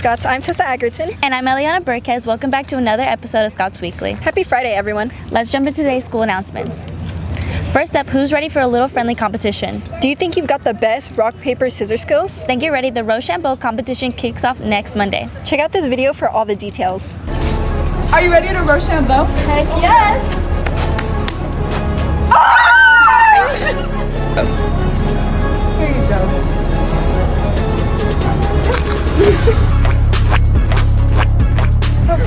Scots. I'm Tessa Agerton. And I'm Eliana Burquez. Welcome back to another episode of Scots Weekly. Happy Friday, everyone. Let's jump into today's school announcements. First up, who's ready for a little friendly competition? Do you think you've got the best rock, paper, scissors skills? Then get ready, the Rochambeau competition kicks off next Monday. Check out this video for all the details. Are you ready to Rochambeau? Heck yes! Here you go.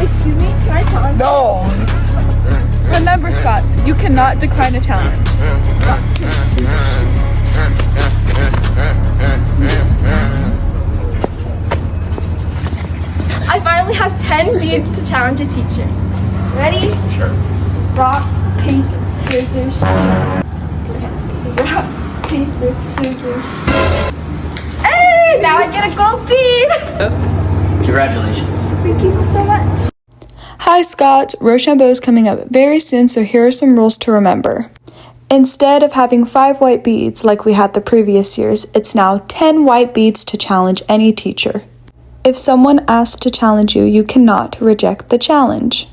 Excuse me, can I talk? No! Remember, Scots, you cannot decline a challenge. I finally have 10 beads to challenge a teacher. Ready? Sure. Rock, paper, scissors, shoot. Rock, paper, scissors, shoot. Hey! Now I get a gold bead! Congratulations. Thank you so much. Hi Scott, Rochambeau is coming up very soon, so here are some rules to remember. Instead of having 5 white beads like we had the previous years, it's now 10 white beads to challenge any teacher. If someone asks to challenge you, you cannot reject the challenge.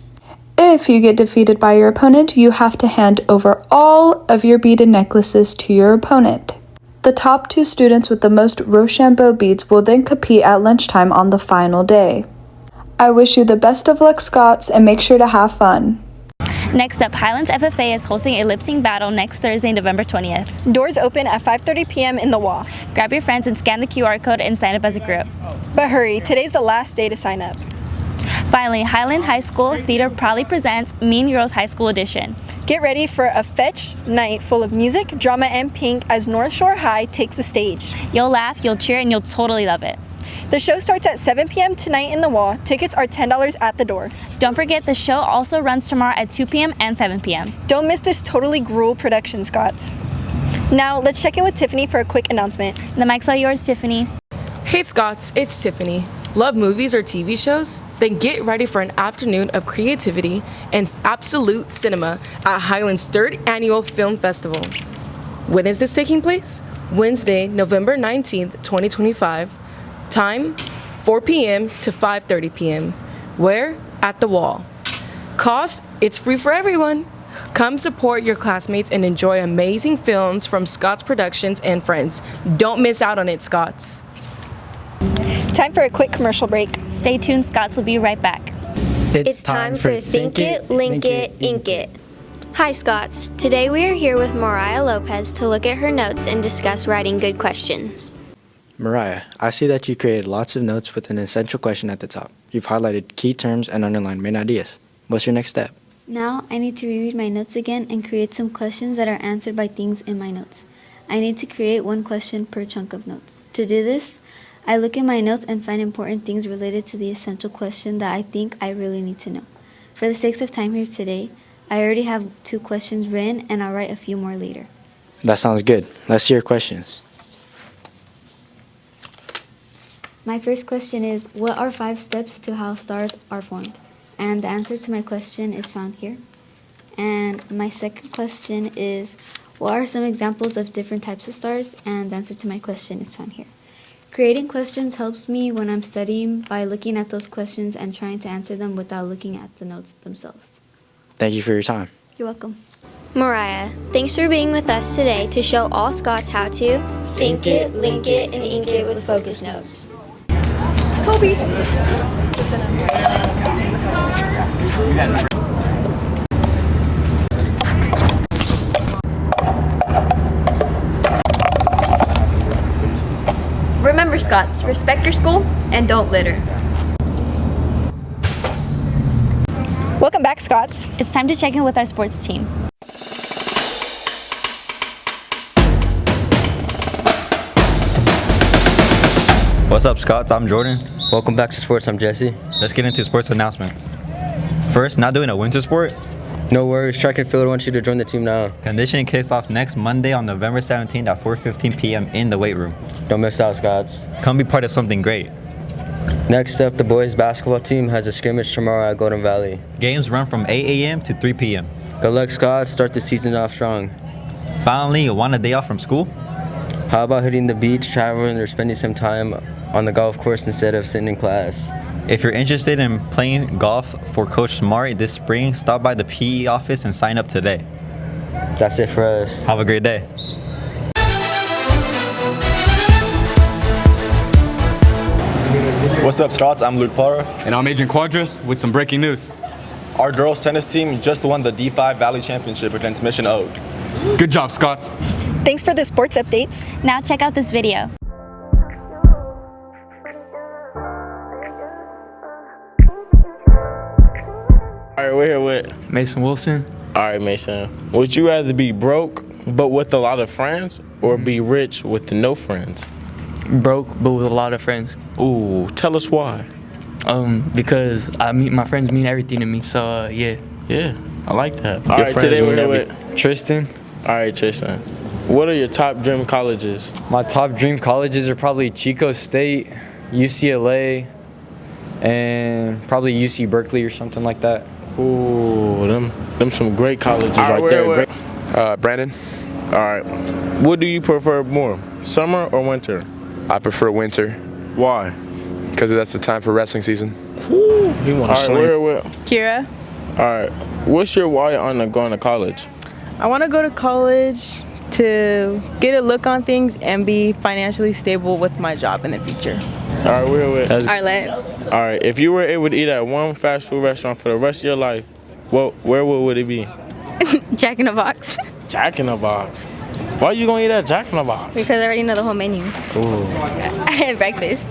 If you get defeated by your opponent, you have to hand over all of your beaded necklaces to your opponent. The top 2 students with the most Rochambeau beads will then compete at lunchtime on the final day. I wish you the best of luck, Scots, and make sure to have fun. Next up, Highlands FFA is hosting a lip sync battle next Thursday, November 20th. Doors open at 5:30 p.m. in the wall. Grab your friends and scan the QR code and sign up as a group. But hurry, today's the last day to sign up. Finally, Highland High School Theater proudly presents Mean Girls High School Edition. Get ready for a fetch night full of music, drama, and pink as North Shore High takes the stage. You'll laugh, you'll cheer, and you'll totally love it. The show starts at 7 p.m. tonight in the wall. Tickets are $10 at the door. Don't forget, the show also runs tomorrow at 2 p.m. and 7 p.m. Don't miss this totally gruel production, Scots. Now, let's check in with Tiffany for a quick announcement. The mic's all yours, Tiffany. Hey Scots, it's Tiffany. Love movies or TV shows? Then get ready for an afternoon of creativity and absolute cinema at Highland's 3rd Annual Film Festival. When is this taking place? Wednesday, November 19th, 2025. Time, 4 p.m. to 5:30 p.m. Where? At the wall. Cost? It's free for everyone. Come support your classmates and enjoy amazing films from Scots Productions and friends. Don't miss out on it, Scots. Time for a quick commercial break. Stay tuned, Scots will be right back. It's time for Think It, Link It, Ink It. Hi Scots, today we are here with Mariah Lopez to look at her notes and discuss writing good questions. Mariah, I see that you created lots of notes with an essential question at the top. You've highlighted key terms and underlined main ideas. What's your next step? Now I need to reread my notes again and create some questions that are answered by things in my notes. I need to create 1 question per chunk of notes. To do this, I look at my notes and find important things related to the essential question that I think I really need to know. For the sake of time here today, I already have 2 questions written and I'll write a few more later. That sounds good. Let's hear questions. My first question is, what are 5 steps to how stars are formed? And the answer to my question is found here. And my second question is, what are some examples of different types of stars? And the answer to my question is found here. Creating questions helps me when I'm studying by looking at those questions and trying to answer them without looking at the notes themselves. Thank you for your time. You're welcome. Mariah, thanks for being with us today to show all Scots how to think it, link it, and ink it with focus notes. Kobe. Remember, Scots, respect your school and don't litter. Welcome back, Scots. It's time to check in with our sports team. What's up, Scots? I'm Jordan. Welcome back to sports. I'm Jesse. Let's get into sports announcements. First, not doing a winter sport? No worries. Track and field wants you to join the team now. Conditioning kicks off next Monday on November 17th at 4:15 p.m. in the weight room. Don't miss out, Scots. Come be part of something great. Next up, the boys basketball team has a scrimmage tomorrow at Golden Valley. Games run from 8 a.m. to 3 p.m. Good luck, Scots. Start the season off strong. Finally, you want a day off from school? How about hitting the beach, traveling, or spending some time on the golf course instead of sitting in class. If you're interested in playing golf for Coach Smart this spring, stop by the PE office and sign up today. That's it for us. Have a great day. What's up, Scots? I'm Luke Parra. And I'm Adrian Quadras with some breaking news. Our girls tennis team just won the D5 Valley Championship against Mission Oak. Good job, Scots. Thanks for the sports updates. Now check out this video. All right, we're here with Mason Wilson. All right, Mason. Would you rather be broke but with a lot of friends or be rich with no friends? Broke but with a lot of friends. Ooh, tell us why. Because my friends mean everything to me. So yeah. Yeah, I like that. All right, today we're here with Tristan. All right, Tristan. What are your top dream colleges? My top dream colleges are probably Chico State, UCLA, and probably UC Berkeley or something like that. Ooh, them some great colleges right there. Brandon. All right. What do you prefer more, summer or winter? I prefer winter. Why? Because that's the time for wrestling season. Ooh, you want to we're with Kira. All right. What's your why on going to college? I want to go to college to get a look on things and be financially stable with my job in the future. All right, we're with Arlette. All right. If you were able to eat at one fast food restaurant for the rest of your life, where would it be? Jack in the Box. Jack in the Box. Why you gonna eat at Jack in the Box? Because I already know the whole menu. Ooh. And breakfast.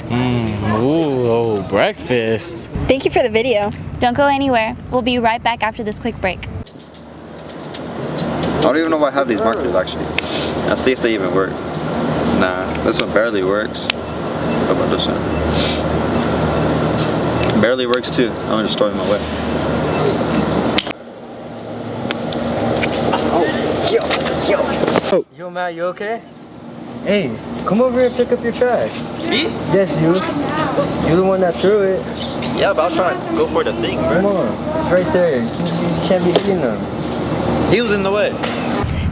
Breakfast. Thank you for the video. Don't go anywhere. We'll be right back after this quick break. I don't even know why I have these markers actually. Let's see if they even work. Nah, this one barely works. How about this one? Barely works too. I'm gonna just throw it my way. Yo, Matt, you okay? Hey, come over here and pick up your trash. Me? Yes, you. You're the one that threw it. Yeah, but I was trying to go for the thing, bro. Come on, it's right there. You can't be hitting them. He was in the way.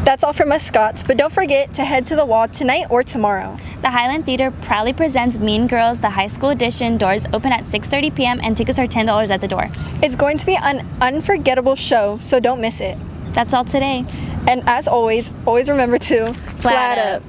That's all from us, Scots, but don't forget to head to the wall tonight or tomorrow. The Highland Theater proudly presents Mean Girls, the high school edition. Doors open at 6:30 p.m. and tickets are $10 at the door. It's going to be an unforgettable show, so don't miss it. That's all today. And as always remember to flat up.